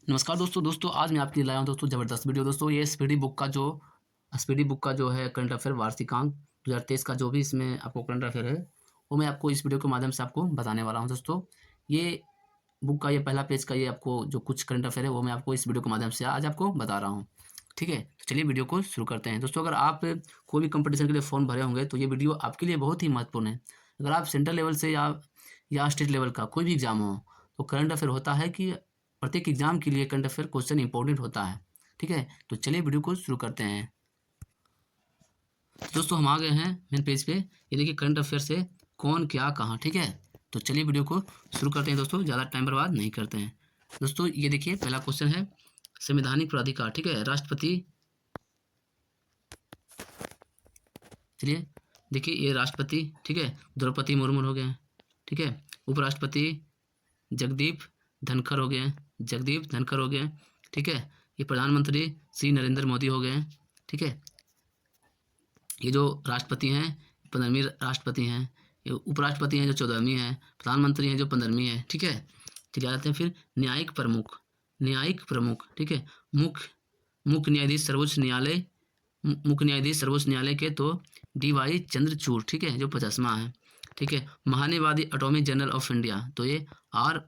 नमस्कार दोस्तों आज मैं आपके लिए लाया हूँ दोस्तों ज़बरदस्त वीडियो। दोस्तों ये स्पीडी बुक का जो है करंट अफेयर वार्षिकांक 2023 का जो भी इसमें आपको करंट अफेयर है, वो मैं आपको इस वीडियो के माध्यम से आपको बताने वाला हूँ दोस्तों। ये बुक का ये पहला पेज का ये आपको जो कुछ करंट अफेयर है, वो मैं आपको इस वीडियो के माध्यम से आज आपको बता रहा हूँ। ठीक है? तो चलिए वीडियो को शुरू करते हैं। दोस्तों अगर आप कोई भी कॉम्पिटिशन के लिए फ़ॉर्म भरे होंगे, तो ये वीडियो आपके लिए बहुत ही महत्वपूर्ण है। अगर आप सेंट्रल लेवल से या स्टेट लेवल का कोई भी एग्ज़ाम हो, तो करंट अफेयर होता है कि प्रत्येक एग्जाम के लिए करंट अफेयर क्वेश्चन इंपॉर्टेंट होता है। ठीक है? तो चलिए वीडियो को शुरू करते हैं। तो दोस्तों हम आ गए हैं मेन पेज पे। ये देखिए करंट अफेयर से कौन क्या कहाँ। ठीक है? तो चलिए वीडियो को शुरू करते हैं दोस्तों, ज़्यादा टाइम बर्बाद नहीं करते हैं। दोस्तों ये देखिए पहला क्वेश्चन है संवैधानिक प्राधिकार। ठीक है? राष्ट्रपति, चलिए देखिए ये राष्ट्रपति, ठीक है, द्रौपदी मुर्मू हो गए। ठीक है? उपराष्ट्रपति जगदीप धनखड़ हो गए, ठीक है? ये प्रधानमंत्री श्री नरेंद्र मोदी हो गए। ठीक है? ये जो राष्ट्रपति हैं 15वीं राष्ट्रपति हैं, ये उपराष्ट्रपति हैं जो 14वीं हैं, प्रधानमंत्री हैं जो 15वीं है। ठीक है? चलिए आते हैं फिर न्यायिक प्रमुख। ठीक है? मुख्य न्यायाधीश सर्वोच्च न्यायालय के तो DY चंद्रचूड़, ठीक है, जो 50वां है। ठीक है? महान्यायवादी अटॉर्नी जनरल ऑफ इंडिया, तो ये R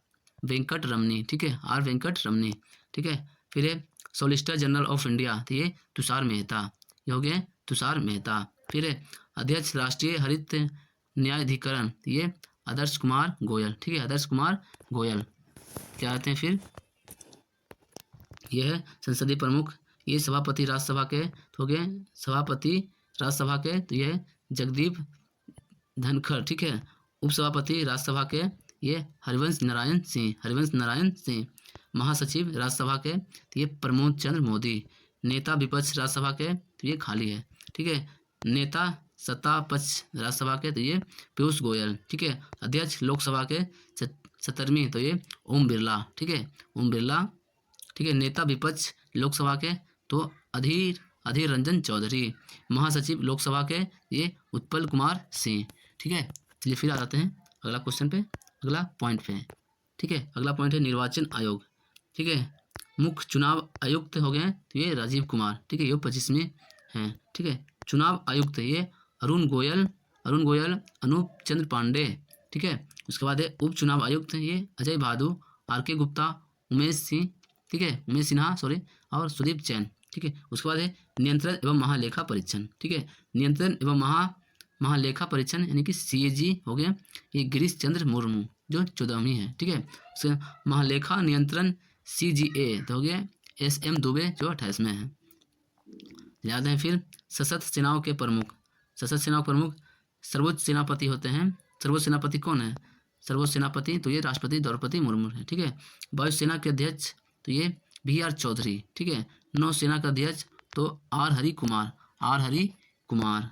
वेंकट रमनी। ठीक है? R वेंकट रमनी। ठीक है? फिर है सॉलिसिटर जनरल ऑफ इंडिया, तो ये तुषार मेहता, ये हो गए तुषार मेहता। फिर है अध्यक्ष राष्ट्रीय हरित न्यायाधिकरण, ये आदर्श कुमार गोयल। ठीक है? आदर्श कुमार गोयल। क्या आते हैं फिर, यह है संसदीय प्रमुख, ये सभापति राज्यसभा के, तो हो गए सभापति राज्यसभा के, तो यह जगदीप धनखड़। ठीक है? उपसभापति राज्यसभा के, ये हरिवंश नारायण सिंह। महासचिव राज्यसभा के, तो ये प्रमोद चंद्र मोदी। नेता विपक्ष राज्यसभा के, तो ये खाली है। ठीक है? नेता सत्ता पक्ष राज्यसभा के, तो ये पीयूष गोयल। ठीक है? अध्यक्ष लोकसभा के 70वीं, तो ये ओम बिरला। ठीक है? ओम बिरला। ठीक है? नेता विपक्ष लोकसभा के, तो अधीर रंजन चौधरी। महासचिव लोकसभा के, ये उत्पल कुमार सिंह। ठीक है? चलिए फिर आ जाते हैं अगला क्वेश्चन पे, अगला पॉइंट पे। ठीक है? अगला पॉइंट है निर्वाचन आयोग। ठीक है? मुख्य चुनाव आयुक्त हो गए, तो ये राजीव कुमार। ठीक है? ये 25वें हैं। ठीक है? चुनाव आयुक्त ये अरुण गोयल, अनूप चंद्र पांडे। ठीक है? उसके बाद है उप चुनाव आयुक्त ये अजय बहादुर, RK गुप्ता, उमेश सिन्हा और सुदीप जैन। ठीक है? उसके बाद है नियंत्रण एवं महालेखा परीक्षण। ठीक है? नियंत्रण एवं महालेखा परीक्षण यानी कि CAG हो गया, ये गिरीश चंद्र मुर्मू जो 14वीं है। ठीक है? उसके महालेखा नियंत्रण CGA, तो हो गया SM दुबे जो 28वें है। याद है फिर सशस्त्र सेनाओं के प्रमुख, सर्वोच्च सेनापति होते हैं। सर्वोच्च सेनापति कौन है? सर्वोच्च सेनापति, तो ये राष्ट्रपति द्रौपदी मुर्मू है। ठीक है? वायुसेना के अध्यक्ष, तो ये BR चौधरी। ठीक है? नौसेना का अध्यक्ष, तो R हरि कुमार।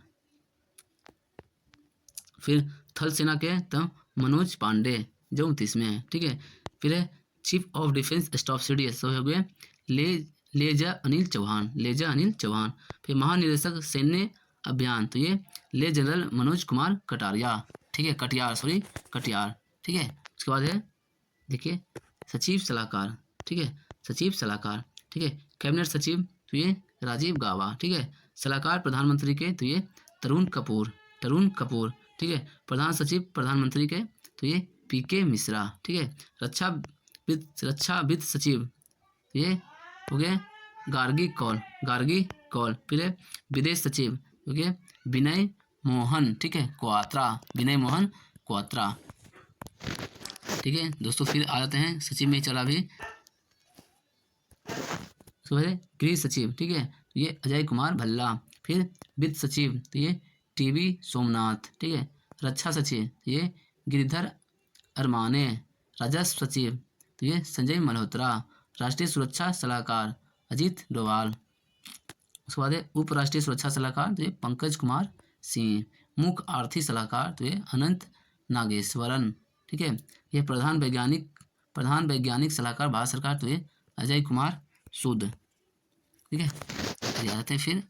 फिर थल सेना के, तो मनोज पांडे जो 29वें है। ठीक है? फिर है chief of defence staff CDS, तो हो गए लेजा अनिल चौहान। फिर महानिदेशक सैन्य अभियान, तो ये ले जनरल मनोज कुमार कटारिया। ठीक है? कटियार। ठीक है? उसके बाद है देखिए सचिव सलाहकार। ठीक है? ठीक है? कैबिनेट सचिव, तो ये राजीव गाबा। ठीक है? सलाहकार प्रधानमंत्री के, तो ये तरुण कपूर। ठीक है? प्रधान सचिव प्रधानमंत्री के, तो ये PK मिश्रा। ठीक है? रक्षा वित्त सचिव, ये हो गए गार्गी कौल। फिर है विदेश सचिव, हो गए विनय मोहन। ठीक है? क्वात्रा। ठीक है दोस्तों, फिर आ जाते हैं सचिव में चला भी, तो है गृह सचिव। ठीक है? ये अजय कुमार भल्ला। फिर वित्त सचिव, तो ये TB सोमनाथ। ठीक है? रक्षा सचिव, ये गिरिधर अरमाने। राजस्व सचिव, तो ये संजय मल्होत्रा। राष्ट्रीय सुरक्षा सलाहकार अजीत डोभाल। उसके बाद है उप राष्ट्रीय सुरक्षा सलाहकार, तो ये पंकज कुमार सिंह। मुख्य आर्थिक सलाहकार, तो ये अनंत नागेश्वरन। ठीक है? ये प्रधान वैज्ञानिक सलाहकार भारत सरकार, तो ये अजय कुमार सूद। ठीक है? याद आते हैं फिर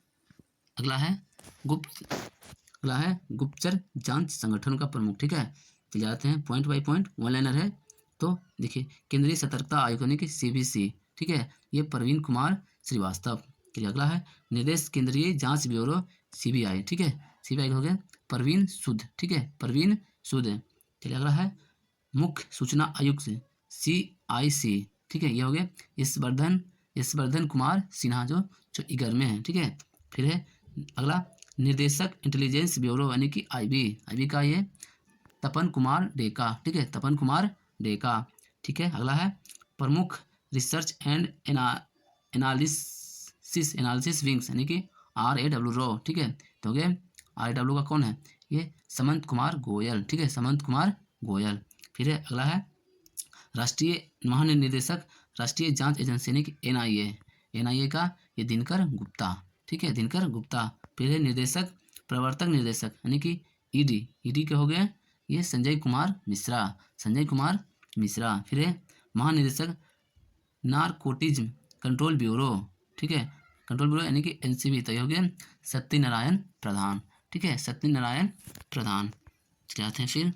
अगला है गुप्तचर जांच संगठन का प्रमुख। ठीक है? चले जाते हैं point by point, one liner है। तो देखिए केंद्रीय सतर्कता आयोग यानी कि CBC, ठीक है, ये प्रवीण कुमार श्रीवास्तव। चलिए अगला है निर्देश केंद्रीय जांच ब्यूरो सीबीआई, ठीक है, सीबीआई हो गया प्रवीण सूद, ठीक है, प्रवीण सूद। चलिए अगला है मुख्य सूचना आयुक्त CIC, ठीक है, ये हो गया यशवर्धन कुमार सिन्हा जो चंडीगढ़ में है, ठीक है। फिर है अगला निर्देशक इंटेलिजेंस ब्यूरो यानी कि IB का ये तपन कुमार डेका, ठीक है, तपन कुमार डेका, ठीक है। अगला है प्रमुख रिसर्च एंड एनालिसिस विंग्स यानी कि RAW, ठीक है, तो हो गया RAW का कौन है, ये समंत कुमार गोयल, ठीक है, समंत कुमार गोयल। फिर है अगला है राष्ट्रीय महानिदेशक राष्ट्रीय जांच एजेंसी यानी कि NIA का ये दिनकर गुप्ता, ठीक है, दिनकर गुप्ता। फिर है निर्देशक प्रवर्तक निदेशक यानी कि ED के हो गए ये संजय कुमार मिश्रा। फिर है महानिदेशक नारकोटिज्म कंट्रोल ब्यूरो, ठीक है, कंट्रोल ब्यूरो यानी कि NCB, तो ये हो गया सत्यनारायण प्रधान, ठीक है, सत्यनारायण प्रधान। क्या आते हैं फिर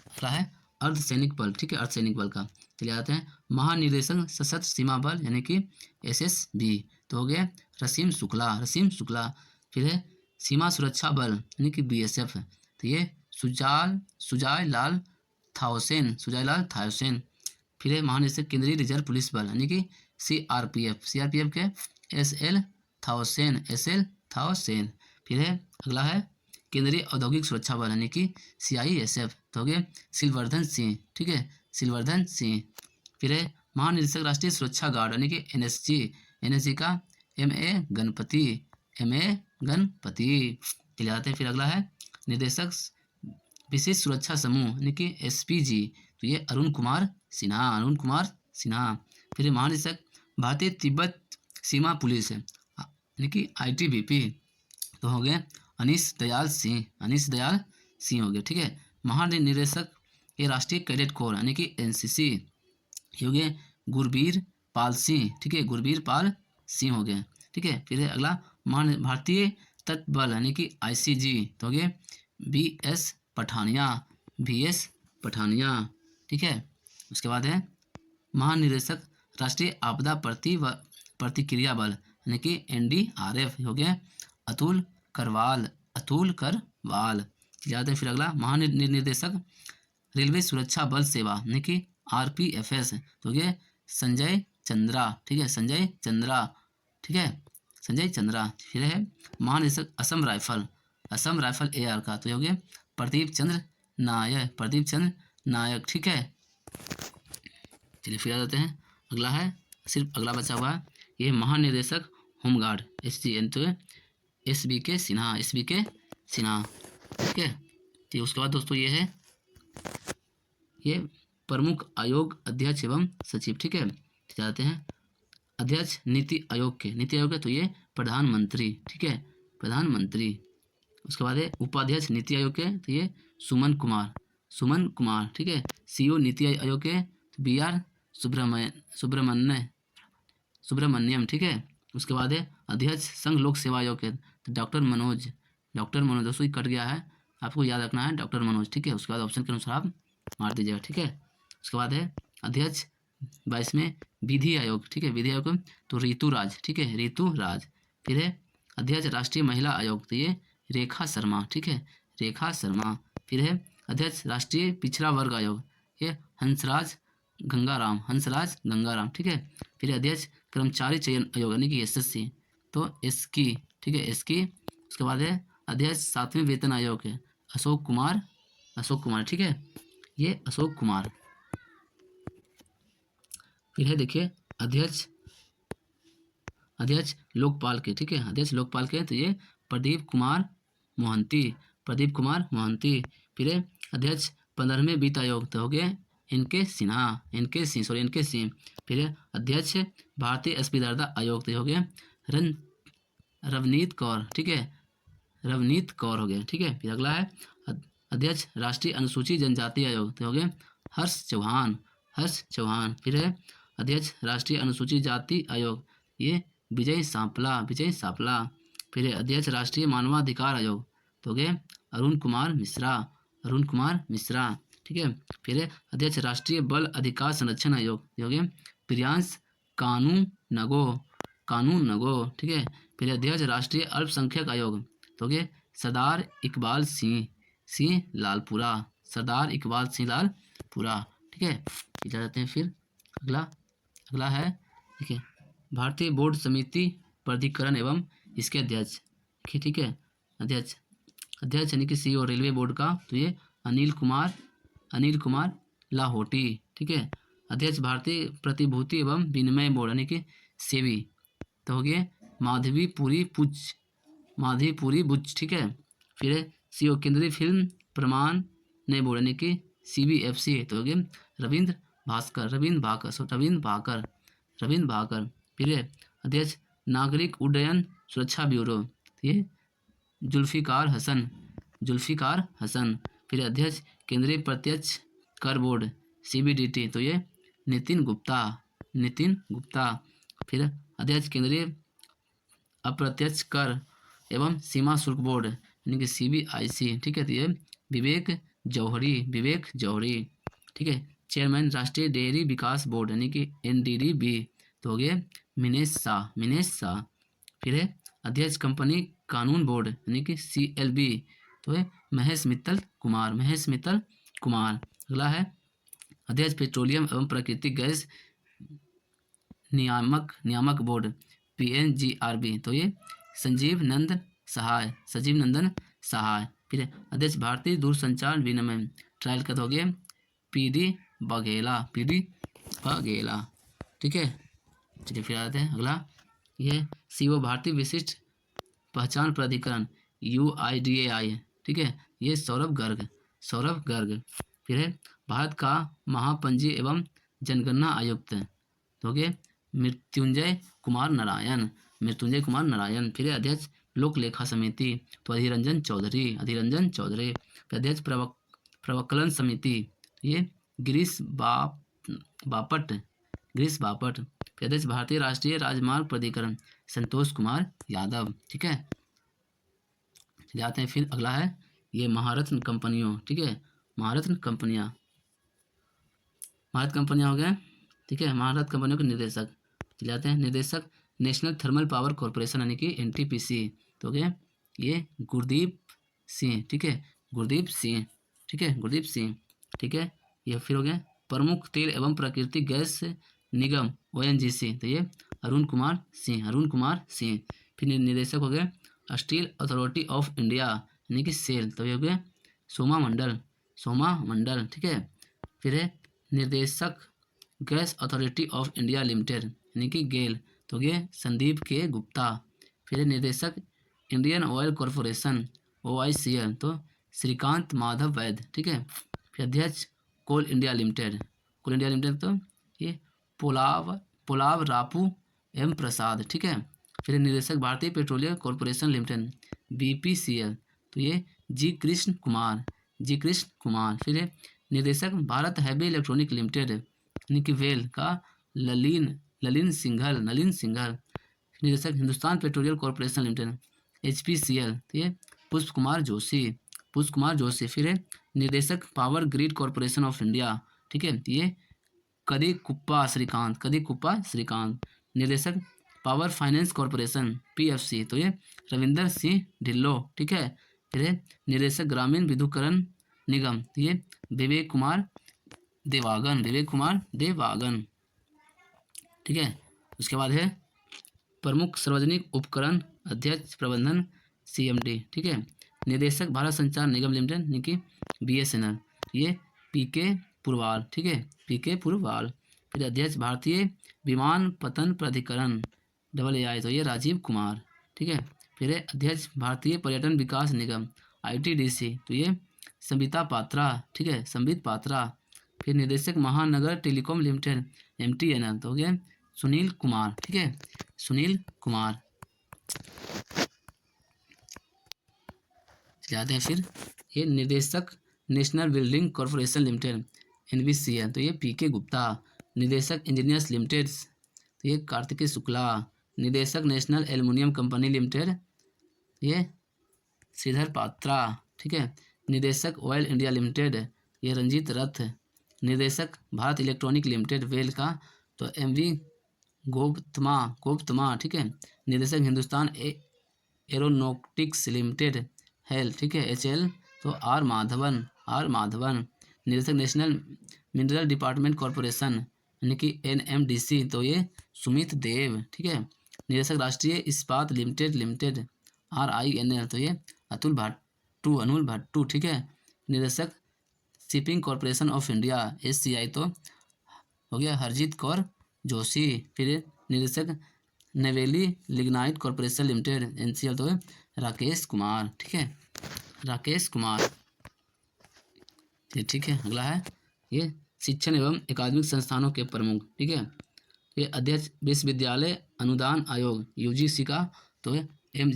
अगला है अर्धसैनिक बल, ठीक है, अर्धसैनिक बल का। चलिए आते हैं महानिदेशक सशस्त्र सीमा बल यानी कि SSB, तो हो गया रसीम शुक्ला। फिर है सीमा सुरक्षा बल यानी कि BSF, तो ये सुजाय लाल थाउसेन। फिर है महानिदेशक केंद्रीय रिजर्व पुलिस बल यानी कि CRPF के SL थाउसेन। फिर है अगला है केंद्रीय औद्योगिक सुरक्षा बल यानी कि CISF, तो हो गए सिलवर्धन सिंह, ठीक है, सिलवर्धन सिंह। फिर है महानिदेशक राष्ट्रीय सुरक्षा गार्ड यानी कि NSG का MA गणपति। चले आते हैं फिर अगला है निदेशक विशेष सुरक्षा समूह यानी कि SPG, तो ये अरुण कुमार सिन्हा। फिर महानिदेशक भारतीय तिब्बत सीमा पुलिस है यानी कि ITBP, तो हो गए अनीश दयाल सिंह हो गए, ठीक है। महानिदेशक ये राष्ट्रीय कैडेट कोर यानी कि NCC, ये हो गए गुरबीर पाल सिंह, ठीक है, गुरबीर पाल सिंह हो गए, ठीक है। फिर अगला भारतीय तट बल यानी कि ICG, तो हो गए VS पठानिया, ठीक है। उसके बाद है महानिदेशक राष्ट्रीय आपदा प्रतिक्रिया बल यानी कि NDRF, हो गया अतुल करवाल। याद है फिर अगला महानिदेशक रेलवे सुरक्षा बल सेवा यानी कि RPFS, तो हो गया संजय चंद्रा, ठीक है, संजय चंद्रा। फिर है महानिदेशक असम राइफल AR का, तो हो गया प्रदीप चंद्र नायक, ठीक है। चलिए फिर आ जाते हैं अगला है सिर्फ अगला बचा हुआ है ये महानिदेशक होमगार्ड SGN, तो SBK सिन्हा, ठीक है। तो उसके बाद दोस्तों ये है ये प्रमुख आयोग अध्यक्ष एवं सचिव, ठीक है। जाते हैं अध्यक्ष नीति आयोग के, तो ये प्रधानमंत्री, ठीक है, प्रधानमंत्री। उसके बाद है उपाध्यक्ष नीति आयोग के, तो ये सुमन कुमार, ठीक है। CEO नीति आयोग के तो BR सुब्रमण्यम, ठीक है। उसके बाद है अध्यक्ष संघ लोक सेवा आयोग के तो डॉक्टर मनोज दोस्तों कट गया है, आपको याद रखना है डॉक्टर मनोज, ठीक है। उसके बाद ऑप्शन के अनुसार आप मार दीजिएगा, ठीक है। उसके बाद है अध्यक्ष 22वें विधि आयोग, ठीक है, विधि आयोग तो ऋतुराज, ठीक है, ऋतुराज। फिर है अध्यक्ष राष्ट्रीय महिला आयोग, तो ये रेखा शर्मा, ठीक है, रेखा शर्मा। फिर है अध्यक्ष राष्ट्रीय पिछड़ा वर्ग आयोग, ये हंसराज गंगाराम, ठीक है। फिर अध्यक्ष कर्मचारी चयन आयोग यानी कि SSC, तो एसकी, ठीक है, एसकी। उसके बाद है अध्यक्ष 7वें वेतन आयोग है अशोक कुमार, ठीक है, ये अशोक कुमार। फिर है देखिए अध्यक्ष लोकपाल के, ठीक है, अध्यक्ष लोकपाल के तो ये प्रदीप कुमार मोहंती। फिर है अध्यक्ष 15वें वित्त आयोग तो हो गए इनके सिंह। फिर है अध्यक्ष भारतीय अस्पताल आयोग तो हो गए रवनीत कौर, ठीक है, रवनीत कौर हो गया, ठीक है। फिर अगला है अध्यक्ष राष्ट्रीय अनुसूचित जनजाति आयोग तो हो गए हर्ष चौहान। फिर है अध्यक्ष राष्ट्रीय अनुसूचित जाति आयोग ये विजय सांपला। फिर है अध्यक्ष राष्ट्रीय मानवाधिकार आयोग तो हो गए अरुण कुमार मिश्रा, ठीक ठीक है। फिर है अध्यक्ष राष्ट्रीय बाल अधिकार संरक्षण आयोग, ये हो गया प्रियांश कानूनगो, ठीक है। फिर अध्यक्ष राष्ट्रीय अल्पसंख्यक आयोग, तो हो गया सरदार इकबाल सिंह लालपुरा, सरदार इकबाल सिंह लालपुरा, ठीक है। जा जाते हैं फिर अगला है, ठीक है, भारतीय बोर्ड समिति प्राधिकरण एवं इसके अध्यक्ष, ठीक है। अध्यक्ष यानी कि सीईओ रेलवे बोर्ड का, तो ये अनिल कुमार लाहोटी, ठीक है। अध्यक्ष भारतीय प्रतिभूति एवं विनिमय बोर्ड यानी कि सेबी, तो हो गया माधवीपुरी बुच, ठीक है। फिर सीईओ केंद्रीय फिल्म प्रमाणन बोर्ड यानी कि CBFC, तो हो गया रविंद्र भाकर। फिर अध्यक्ष नागरिक उड्डयन सुरक्षा ब्यूरो, ये जुल्फिकार हसन। फिर अध्यक्ष केंद्रीय प्रत्यक्ष कर बोर्ड CBDT, तो ये नितिन गुप्ता। फिर अध्यक्ष केंद्रीय अप्रत्यक्ष कर एवं सीमा शुल्क बोर्ड यानी कि CBIC, ठीक है, तो ये विवेक जौहरी, ठीक है। चेयरमैन राष्ट्रीय डेयरी विकास बोर्ड यानी कि NDDB, तो हो गए मिनेश शाह। फिर है अध्यक्ष कंपनी कानून बोर्ड यानी कि CLB, तो है महेश मित्तल कुमार। अगला है अध्यक्ष पेट्रोलियम एवं प्राकृतिक गैस नियामक बोर्ड PNGRB, तो ये संजीव नंदन सहाय। फिर अध्यक्ष भारतीय दूरसंचार विनिमय ट्रायल का, तो हो गया PD बघेला, ठीक है। चलिए फिर आते हैं अगला, ये सीईओ भारतीय विशिष्ट पहचान प्राधिकरण UIDAI, ठीक है, ये सौरभ गर्ग। फिर है भारत का महापंजी एवं जनगणना आयुक्त, तो हो गए मृत्युंजय कुमार नारायण। फिर है अध्यक्ष लोक लेखा समिति, तो अधीर रंजन चौधरी। फिर अध्यक्ष प्रवक्लन समिति, ये गिरीश बापट। फिर अध्यक्ष भारतीय राष्ट्रीय राजमार्ग प्राधिकरण संतोष कुमार यादव, ठीक है। जाते हैं फिर अगला है ये महारत्न कंपनियों, ठीक है, महारत्न कंपनियां हो गए, ठीक है। महारत्न कंपनियों के निर्देशक जाते हैं, निर्देशक नेशनल थर्मल पावर कॉरपोरेशन यानी कि NTPC, तो हो गए ये गुरदीप सिंह, ठीक है, गुरदीप सिंह, ठीक है। ये फिर हो गया प्रमुख तेल एवं प्राकृतिक गैस निगम ONGC, तो ये अरुण कुमार सिंह। फिर निदेशक हो गए स्टील अथॉरिटी ऑफ इंडिया यानी कि सेल, तो ये हो गया सोमा मंडल, ठीक है। फिर है निर्देशक gas authority of India limited यानी कि गेल, तो ये संदीप के गुप्ता। फिर है निर्देशक इंडियन ऑयल कॉरपोरेशन OICL, तो श्रीकांत माधव वैद्य, ठीक है। फिर अध्यक्ष कोल इंडिया लिमिटेड, तो ये पोलाव रापू एम प्रसाद, ठीक है। फिर निर्देशक भारतीय पेट्रोलियम कॉरपोरेशन लिमिटेड BPCL, तो ये जी कृष्ण कुमार। फिर निर्देशक भारत हैवी इलेक्ट्रॉनिक लिमिटेड यानी कि वेल का नलिन सिंघल। निर्देशक Hindustan petroleum corporation limited HPCL, तो ये पुष्प कुमार जोशी। फिर निर्देशक power grid corporation of India, ठीक है, ये कदीकुप्पा श्रीकांत। निर्देशक पावर फाइनेंस कॉरपोरेशन PFC, तो ये रविंदर सिंह ढिल्लो, ठीक है। फिर निर्देशक ग्रामीण विद्युतीकरण निगम, तो ये विवेक कुमार देवागन, ठीक है। उसके बाद है प्रमुख सार्वजनिक उपकरण अध्यक्ष प्रबंधन CMD, ठीक है। निर्देशक भारत संचार निगम लिमिटेड यानी कि BSNL, ये PK पुरवाल, ठीक है, PK पुरवाल। फिर अध्यक्ष भारतीय विमानपत्तन प्राधिकरण AAI, तो ये राजीव कुमार, ठीक है। फिर अध्यक्ष भारतीय पर्यटन विकास निगम ITDC, तो ये संबिता पात्रा, ठीक है, संबित पात्रा। फिर निर्देशक महानगर टेलीकॉम लिमिटेड MTNL, तो हो गया सुनील कुमार, ठीक है, जाते हैं फिर ये निर्देशक national building corporation limited NBCL, तो ये PK गुप्ता। निर्देशक इंजीनियर्स लिमिटेड, तो ये कार्तिकेय शुक्ला। निदेशक नेशनल एल्युमिनियम कंपनी लिमिटेड, ये श्रीधर पात्रा, ठीक है। निदेशक ऑयल इंडिया लिमिटेड ये रंजीत रथ। निर्देशक भारत इलेक्ट्रॉनिक लिमिटेड वेल का तो MV गोपतमा, ठीक है। निर्देशक हिंदुस्तान एरोनॉटिक्स लिमिटेड हेल, ठीक है, HL तो आर माधवन। निर्देशक नेशनल मिनरल डिपार्टमेंट कॉरपोरेशन यानी कि NMDC तो ये सुमित देव, ठीक है। निर्देशक राष्ट्रीय इस्पात लिमिटेड RINL तो ये अतुल भट्टू, ठीक है। निर्देशक shipping corporation of India SCI तो हो गया हरजीत कौर जोशी। फिर निर्देशक नवेली लिग्नाइट कॉरपोरेशन लिमिटेड NCL तो राकेश कुमार, ठीक है, राकेश कुमार। ठीक है, अगला है ये शिक्षण एवं अकादमिक संस्थानों के प्रमुख, ठीक है। ये अध्यक्ष विश्वविद्यालय अनुदान आयोग UGC का तो एम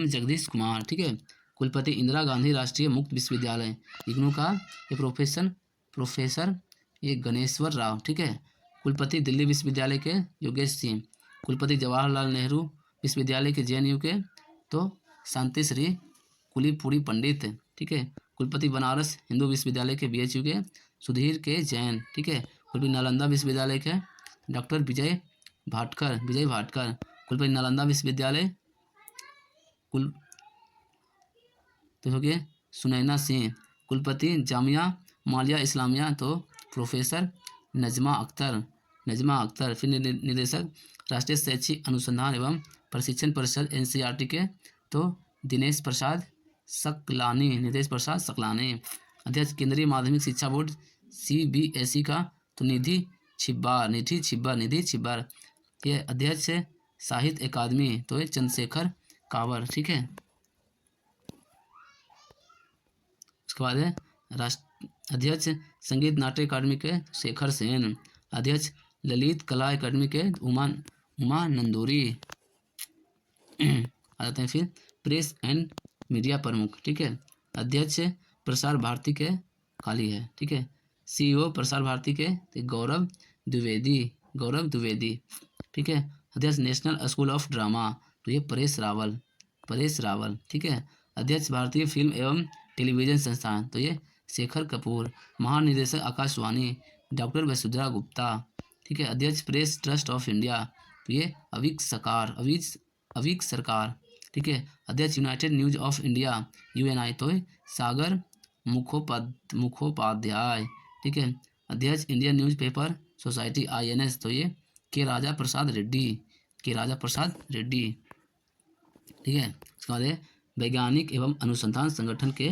जगदीश कुमार, ठीक है। कुलपति इंदिरा गांधी राष्ट्रीय मुक्त विश्वविद्यालय इग्नू का ये प्रोफेसर ये गणेश्वर राव, ठीक है। कुलपति दिल्ली विश्वविद्यालय के योगेश सिंह। कुलपति जवाहरलाल नेहरू विश्वविद्यालय के JNU के तो शांति श्री कुलीपुरी पंडित, ठीक है। कुलपति बनारस हिंदू विश्वविद्यालय के BHU के सुधीर के जैन, ठीक है। कुलपति नालंदा विश्वविद्यालय के डॉक्टर विजय भाटकर। कुलपति नालंदा विश्वविद्यालय तो हो गए सुनैना सिंह। कुलपति जामिया मालिया इस्लामिया तो प्रोफेसर नजमा अख्तर। फिर निर्देशक राष्ट्रीय शैक्षिक अनुसंधान एवं प्रशिक्षण परिषद NCERT के तो दिनेश प्रसाद सकलानी। अध्यक्ष केंद्रीय माध्यमिक शिक्षा बोर्ड CBSE का तो निधि छिब्बार। ये अध्यक्ष साहित्य अकादमी तो ये चंद्रशेखर कावर, ठीक है। उसके बाद है अध्यक्ष संगीत नाट्य अकादमी के शेखर सेन। अध्यक्ष ललित कला अकादमी के उमा नंदूरी। आ जाते हैं फिर प्रेस एंड मीडिया प्रमुख, ठीक है। अध्यक्ष प्रसार भारती के खाली है, ठीक है। CEO प्रसार भारती के गौरव द्विवेदी, ठीक है। अध्यक्ष नेशनल स्कूल ऑफ ड्रामा तो ये परेश रावल, ठीक है। अध्यक्ष भारतीय फिल्म एवं टेलीविजन संस्थान तो ये शेखर कपूर। महानिदेशक आकाशवाणी डॉक्टर वसुंधरा गुप्ता, ठीक है। अध्यक्ष प्रेस ट्रस्ट ऑफ इंडिया तो ये अविक सरकार, ठीक है। अध्यक्ष United news of India UNI तो सागर मुखोपाध्याय, ठीक है। अध्यक्ष इंडियन न्यूज़पेपर सोसाइटी INS तो ये के राजा प्रसाद रेड्डी, ठीक है। उसके बाद वैज्ञानिक एवं अनुसंधान संगठन के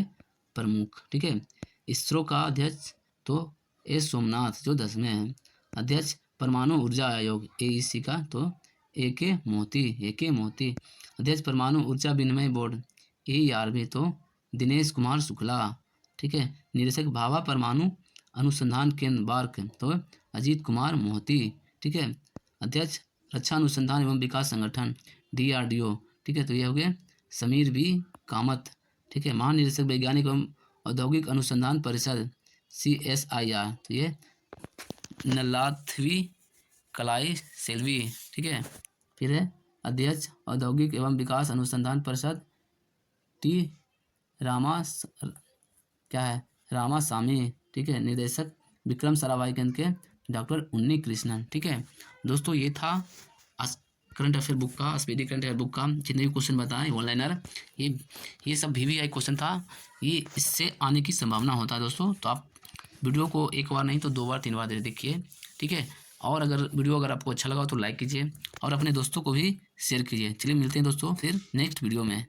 प्रमुख, ठीक है। इसरो का अध्यक्ष तो S सोमनाथ जो 10वें हैं। अध्यक्ष परमाणु ऊर्जा आयोग AEC का तो AK मोती। अध्यक्ष परमाणु ऊर्जा विनिमय बोर्ड AERB तो दिनेश कुमार शुक्ला, ठीक है। निदेशक भाभा परमाणु अनुसंधान केंद्र बार्क तो अजीत कुमार मोहती, ठीक है। अध्यक्ष रक्षा अनुसंधान एवं विकास संगठन DRDO, ठीक है, तो ये हो गए समीर B कामत, ठीक है। महानिदेशक वैज्ञानिक एवं औद्योगिक अनुसंधान परिषद CSIR तो ये नलाथवी कलाई सेल्वी, ठीक है। फिर है अध्यक्ष औद्योगिक एवं विकास अनुसंधान परिषद रामासामी, ठीक है। निर्देशक विक्रम साराभाई केंद्र के डॉक्टर उन्नी कृष्णन, ठीक है। दोस्तों ये था करंट अफेयर बुक का, स्पीडी करंट अफेयर बुक का जितने भी क्वेश्चन बताए ऑनलाइनर, ये सब VVI क्वेश्चन था। ये इससे आने की संभावना होता है दोस्तों, तो आप वीडियो को एक बार नहीं तो 2 बार 3 बार देखिए, ठीक है। और अगर आपको अच्छा लगा तो लाइक कीजिए और अपने दोस्तों को भी शेयर कीजिए। चलिए मिलते हैं दोस्तों फिर नेक्स्ट वीडियो में।